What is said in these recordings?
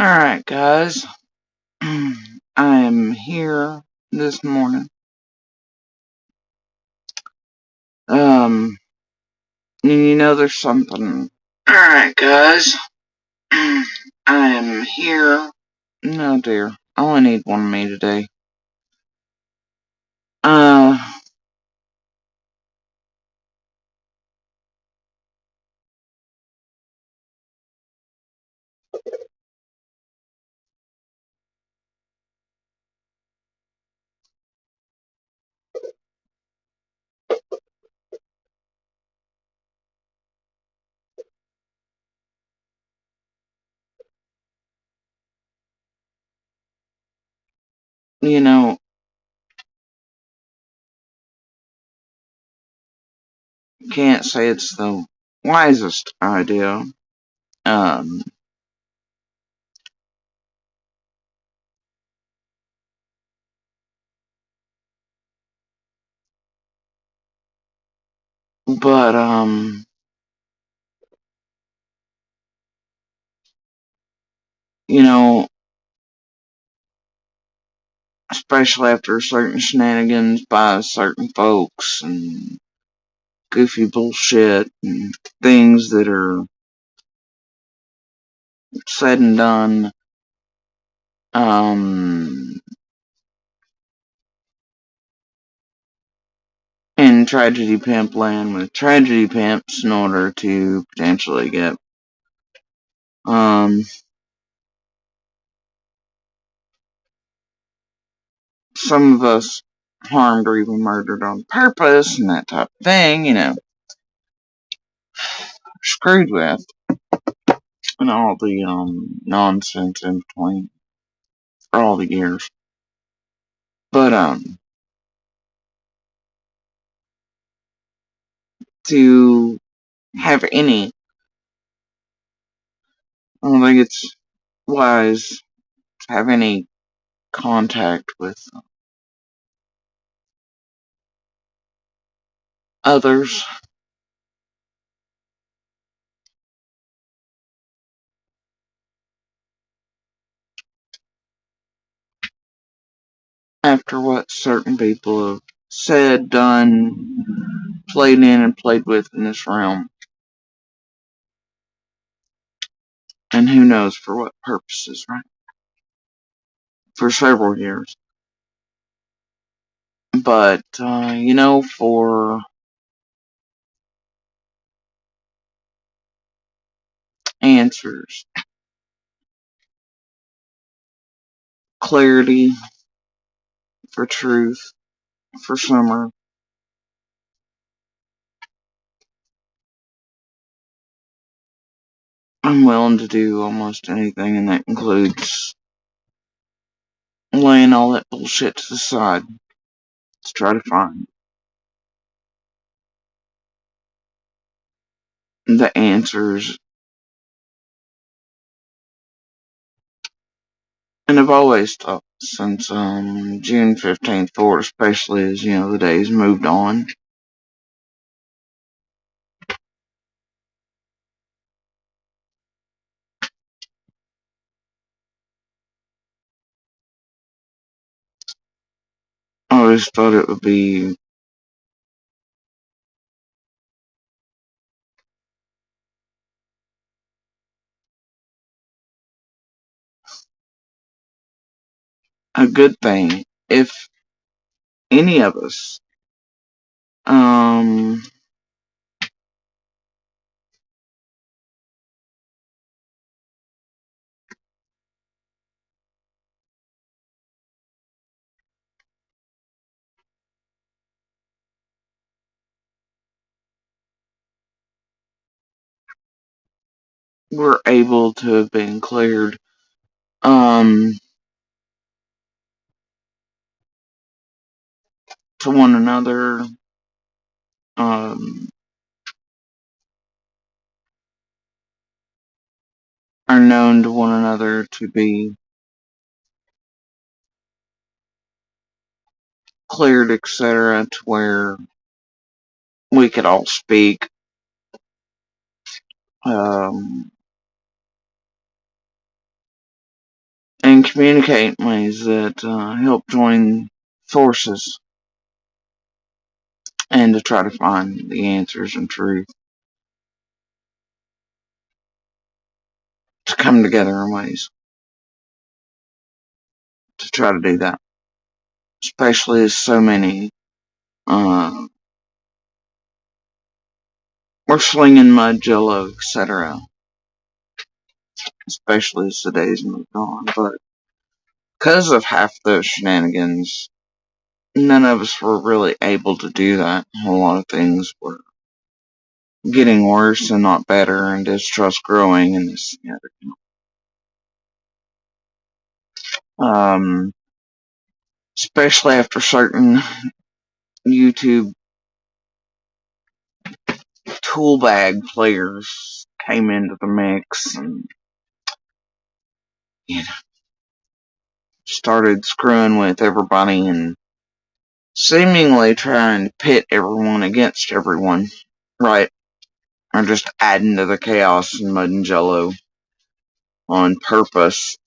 Alright, guys. I am here this morning. There's something. Alright, guys. I am here. No, dear. I only need one of me today. Uh, you know, can't say it's the wisest idea. Um, but, you know, especially after certain shenanigans by certain folks and goofy bullshit and things that are said and done, in Tragedy Pimp land with Tragedy Pimps in order to potentially get, some of us harmed or even murdered on purpose and that type of thing, screwed with, and all the, nonsense in between for all the years. But, to have any, I don't think it's wise to have any contact with others after what certain people have said, done, played in, and played with in this realm. And who knows for what purposes, right? For several years. But, for answers, clarity, for truth, for summer, I'm willing to do almost anything, and that includes laying all that bullshit to the side to try to find the answers. And I've always thought since June 15th forward, especially as, the days moved on, I always thought it would be a good thing if any of us were able to have been cleared, to one another, are known to one another to be cleared, etc., to where we could all speak, and communicate in ways that help join forces and to try to find the answers and truth, to come together in ways to try to do that, especially as so many uh, were slinging mud, jello, etc., especially as the days moved on. But because of half those shenanigans, none of us were really able to do that. A lot of things were getting worse and not better, and distrust growing, and this and the other. Especially after certain YouTube tool bag players came into the mix and, you know, started screwing with everybody and seemingly trying to pit everyone against everyone, right? Or just adding to the chaos and mud and jello on purpose.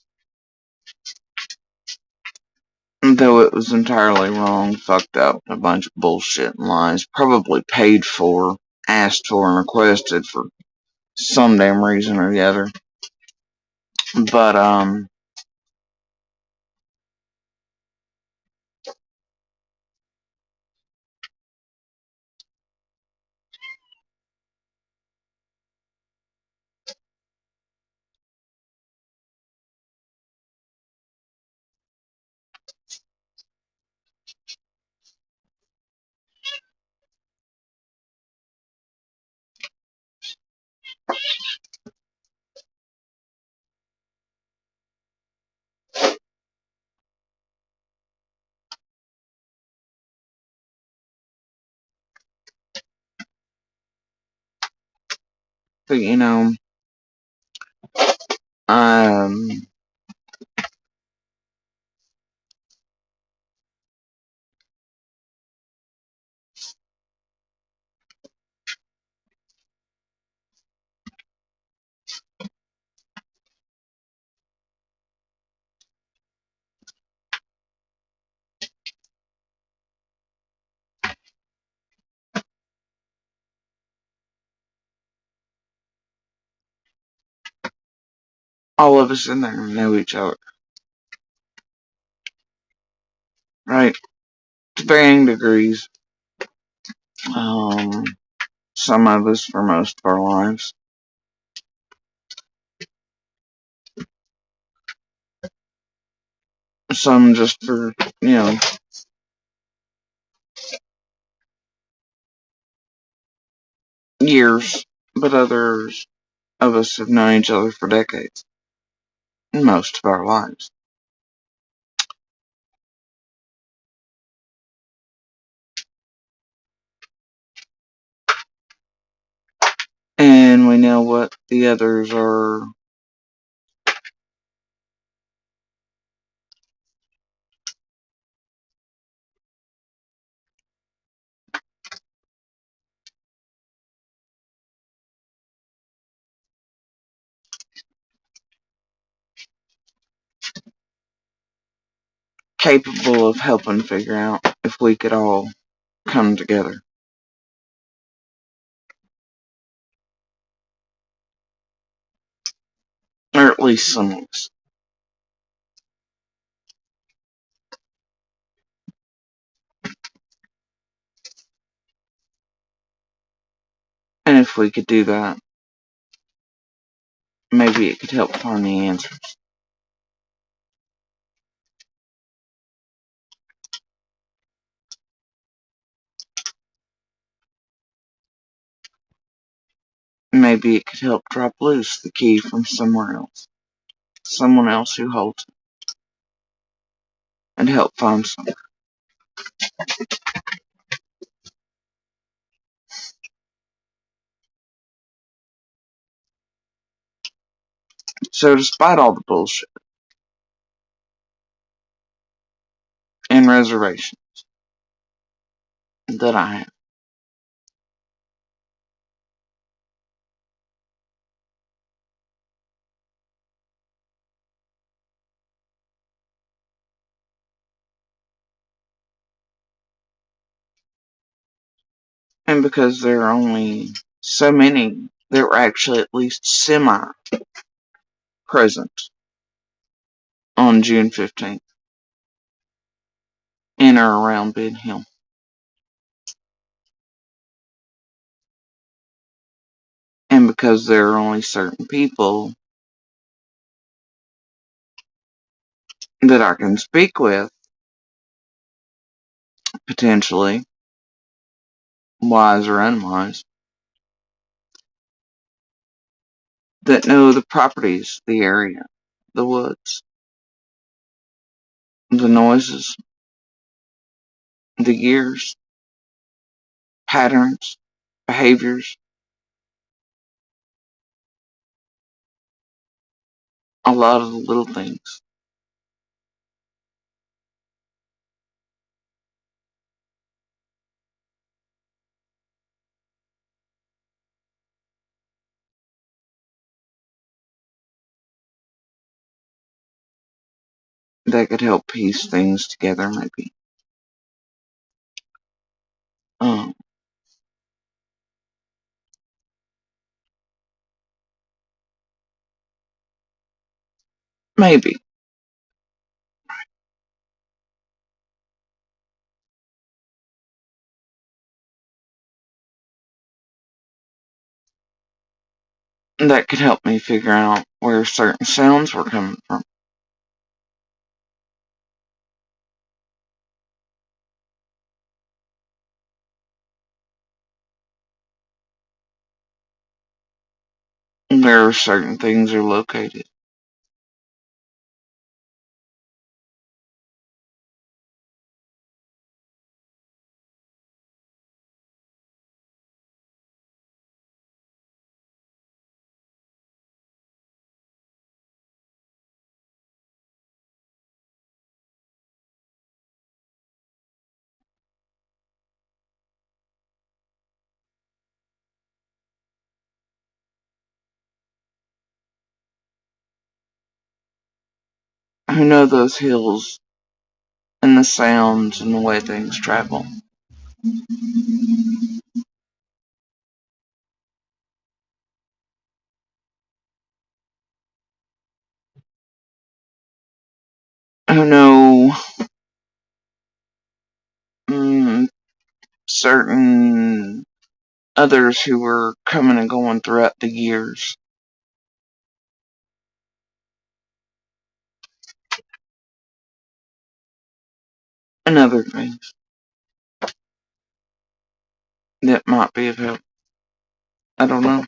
Though it was entirely wrong, fucked up, a bunch of bullshit and lies, probably paid for, asked for, and requested for some damn reason or the other. But, but, you know, I'm all of us in there know each other, right? To varying degrees. Um, some of us for most of our lives. Some just for, you know, years. But others of us have known each other for decades. Most of our lives. And we know what the others are capable of helping figure out if we could all come together. Or at least some of us. And if we could do that, maybe it could help find the answers. Maybe it could help drop loose the key from somewhere else. Someone else who holds it. And help find something. So despite all the bullshit and reservation that I have, And because there are only so many that were actually at least semi-present on June 15th in or around Ben Hill. And because there are only certain people that I can speak with, potentially, wise or unwise, that know the properties, the area, the woods, the noises, the years, patterns, behaviors, a lot of the little things that could help piece things together, maybe. Um, maybe. That could help me figure out where certain sounds were coming from. Where certain things are located. Who know those hills and the sounds and the way things travel. Who know certain others who were coming and going throughout the years. And other things that might be of help. I don't know.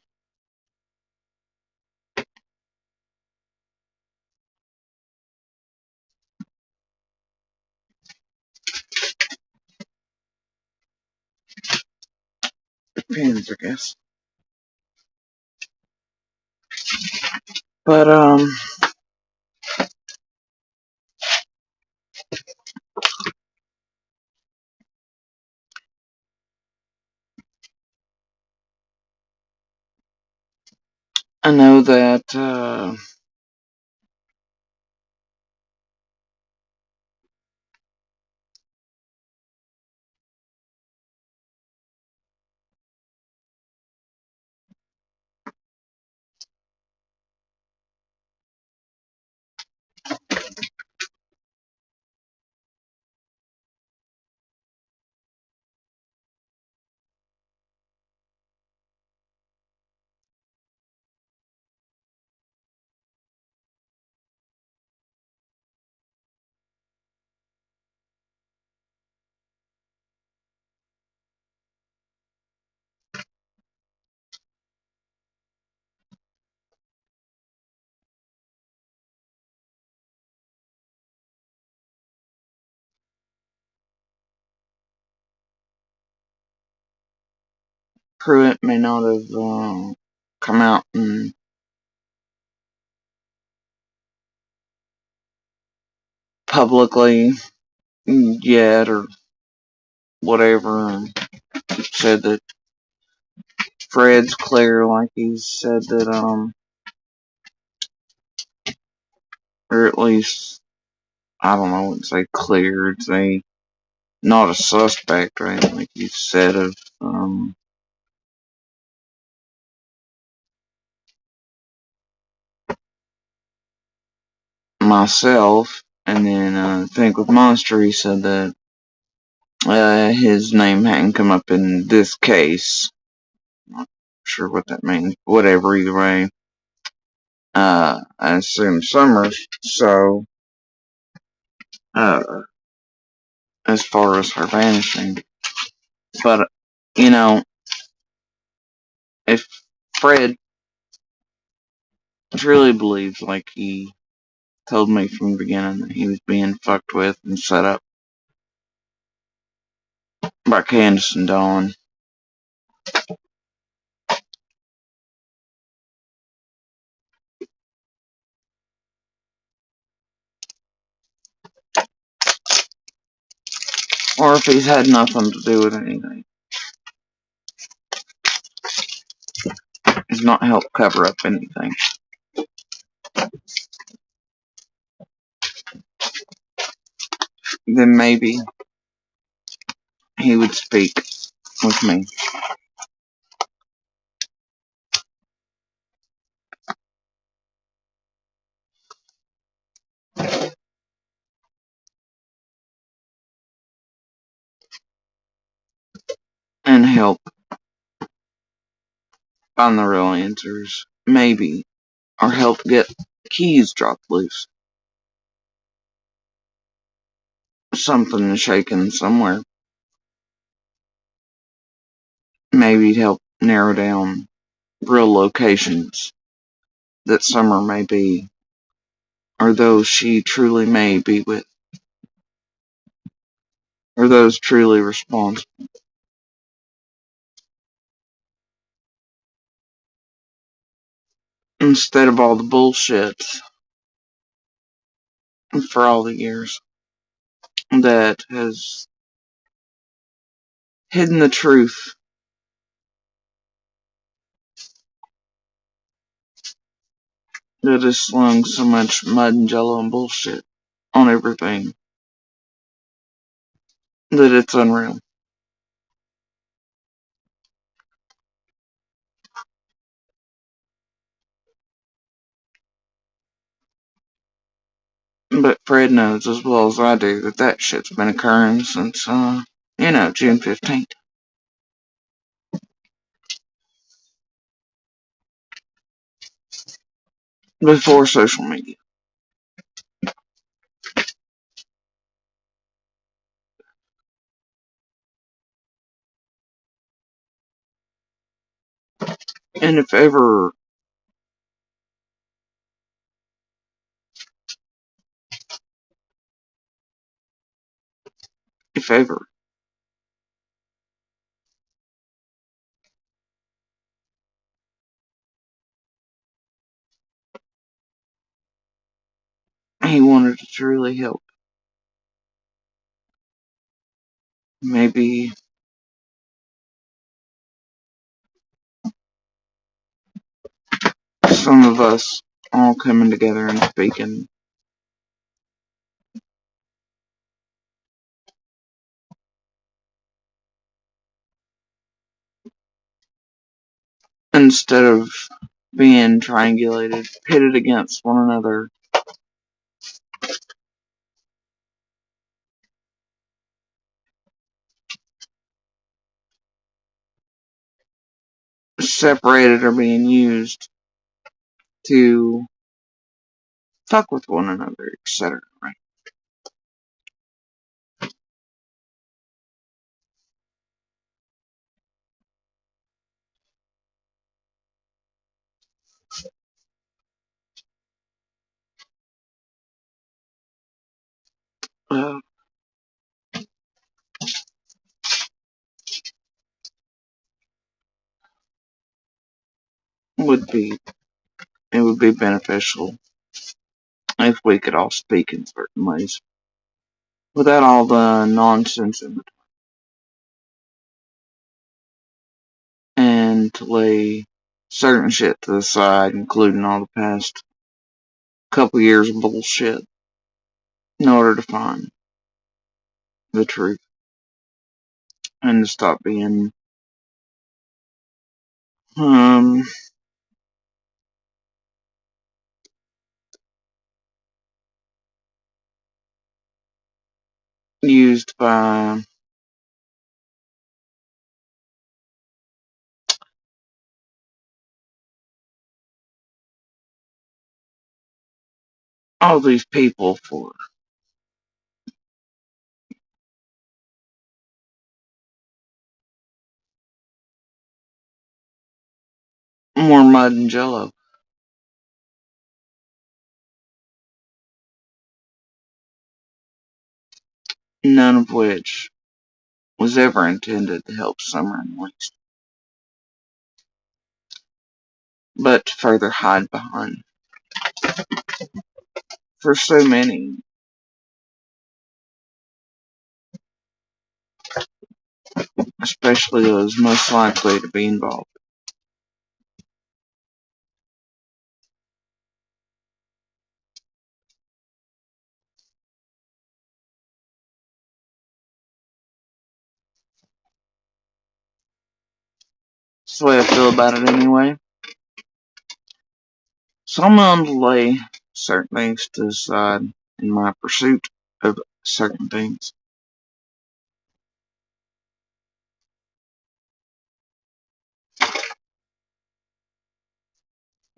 Depends, I guess. But I know that Pruitt may not have come out and publicly yet or whatever and said that Fred's clear, like he said that or at least I don't know, I wouldn't say cleared, say not a suspect, right? Like you said, of myself, and then I think with Monster, he said that his name hadn't come up in this case. Not sure what that means. Whatever, either way. I assume Summers. So, as far as her vanishing, but you know, if Fred truly believes, like he told me from the beginning, that he was being fucked with and set up by Candace and Dawn, or if he's had nothing to do with anything, he's not helped cover up anything, then maybe he would speak with me and help find the real answers. Maybe. Or help get keys dropped loose. Something shaken somewhere. Maybe help narrow down real locations that Summer may be, or those she truly may be with, or those truly responsible. Instead of all the bullshit for all the years that has hidden the truth, that has slung so much mud and jello and bullshit on everything that it's unreal. But Fred knows as well as I do that that shit's been occurring since, June 15th. Before social media. And if ever, he wanted to truly help, maybe some of us all coming together and speaking instead of being triangulated, pitted against one another, separated or being used to fuck with one another, etc. Right? Uh, would be it would be beneficial if we could all speak in certain ways without all the nonsense in between, and to lay certain shit to the side, including all the past couple years of bullshit, in order to find the truth. and to stop being um used by all these people for more mud and jello. None of which was ever intended to help Summer in the least, but to further hide behind. For so many, especially those most likely to be involved. That's the way I feel about it anyway. So I'm willing to lay certain things to the side in my pursuit of certain things.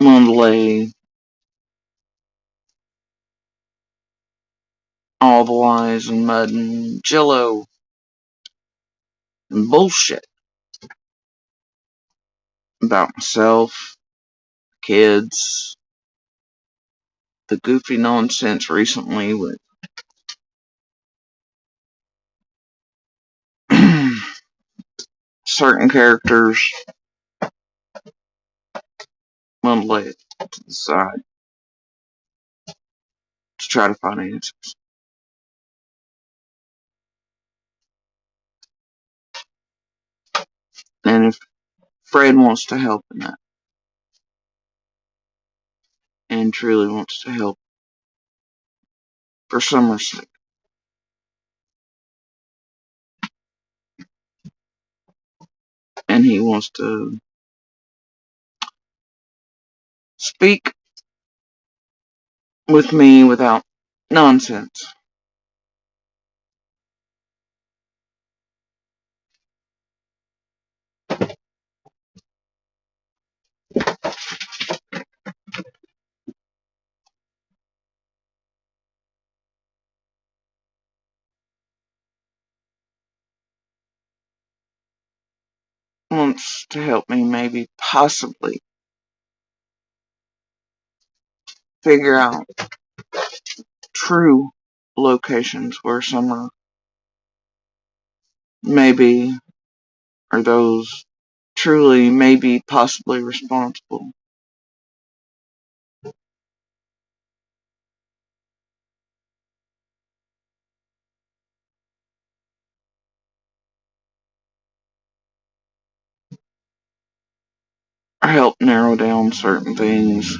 I'm willing to lay all the lies and mud and jello and bullshit about myself, kids, the goofy nonsense recently with certain characters. I'm willing to lay it to the side to try to find answers. And if Fred wants to help in that and truly wants to help for Summer's sake, and he wants to speak with me without nonsense, wants to help me maybe possibly figure out true locations where Summer maybe are those truly maybe possibly responsible. Or help narrow down certain things.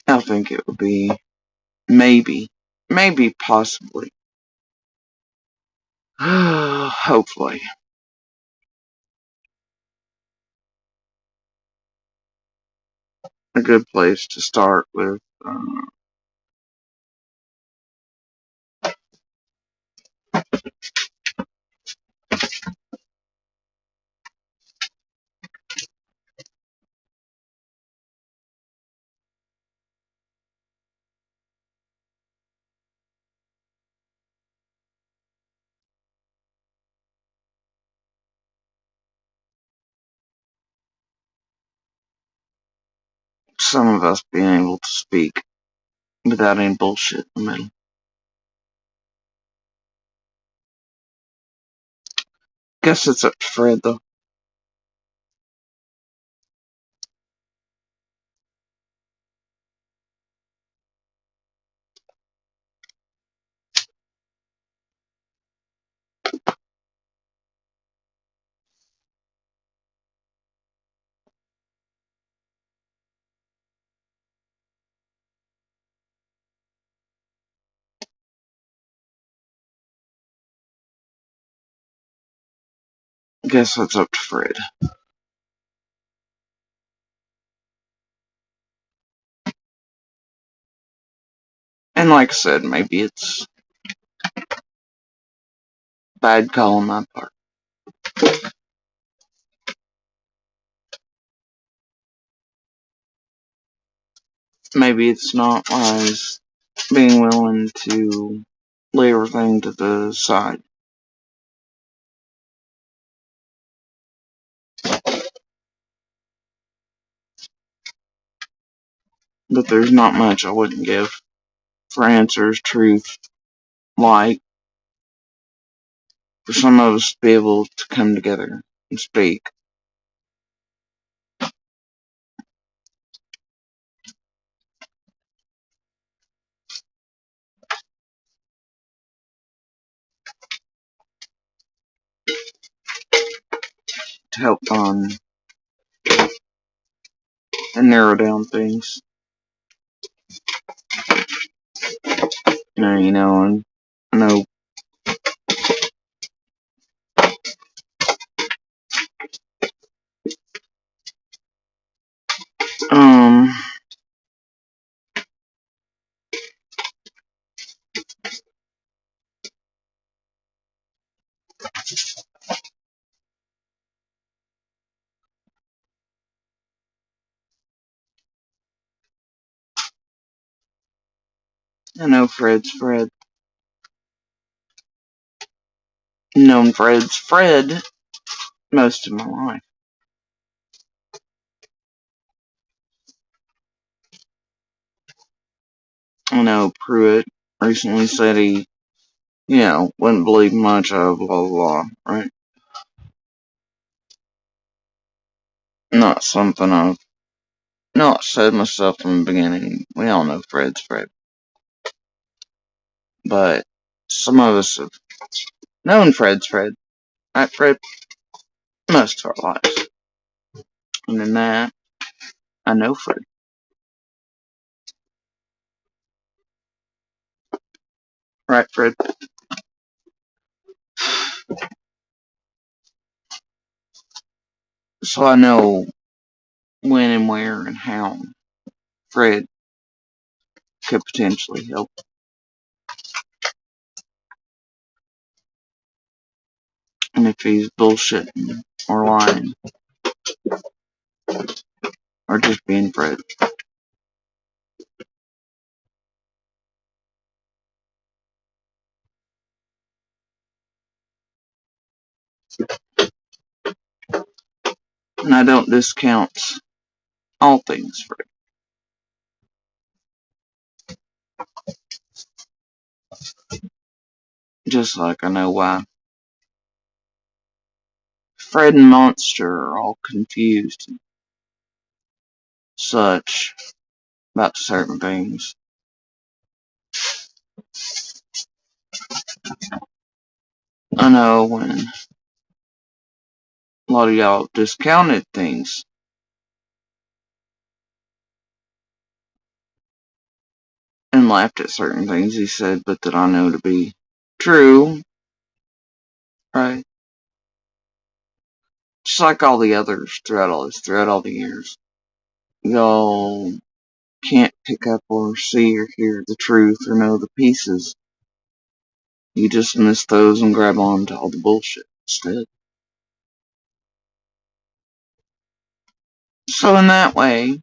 I think it would be maybe possibly, hopefully, a good place to start with some of us being able to speak without any bullshit in the middle. Guess it's up to Fred, though. Guess that's up to Fred. And like I said, maybe it's bad call on my part. Maybe it's not wise being willing to lay everything to the side. But there's not much I wouldn't give for answers, truth, light, for some of us to be able to come together and speak. To help and narrow down things. And I know um I know Fred's Fred. Known Fred's Fred most of my life. I know Pruitt recently said he, wouldn't believe much of blah blah blah, right? Not something I've not said myself from the beginning. We all know Fred's Fred. But some of us have known Fred's Fred. Right, Fred? Most of our lives. And in that, I know Fred. Right, Fred? So I know when and where and how Fred could potentially help. And if he's bullshitting or lying or just being Fred. And I don't discount all things Fred. Just like I know why Fred and Monster are all confused and such about certain things. I know when a lot of y'all discounted things and laughed at certain things he said, but that I know to be true, right? Just like all the others throughout all the years. Y'all can't pick up or see or hear the truth or know the pieces. You just miss those and grab on to all the bullshit instead. So in that way,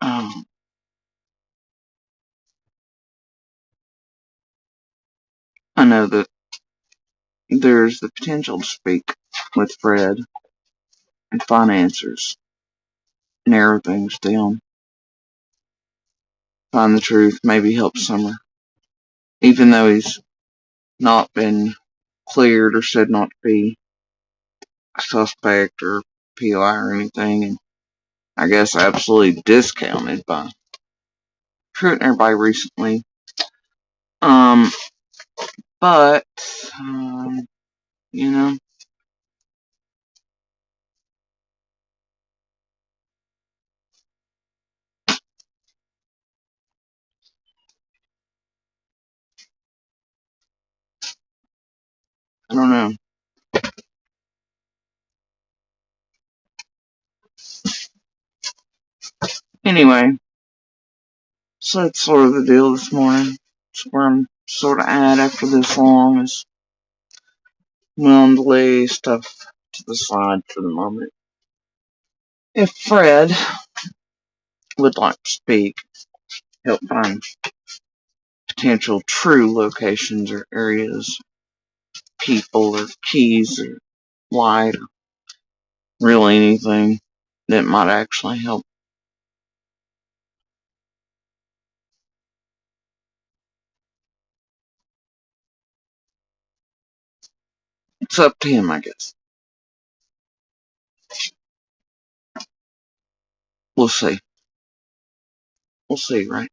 um, I know that there's the potential to speak with Fred and find answers, narrow things down, find the truth, maybe help Summer. Even though he's not been cleared or said not to be a suspect or PI or anything, and I guess absolutely discounted by Truett and everybody recently. Um, but, you know, I don't know. Anyway, so that's sort of the deal this morning. It's where I'm sort of at after this long is willing to lay stuff to the side for the moment. If Fred would like to speak, help find potential true locations or areas, people or keys or light or really anything that might actually help. It's up to him, I guess. We'll see. We'll see, right?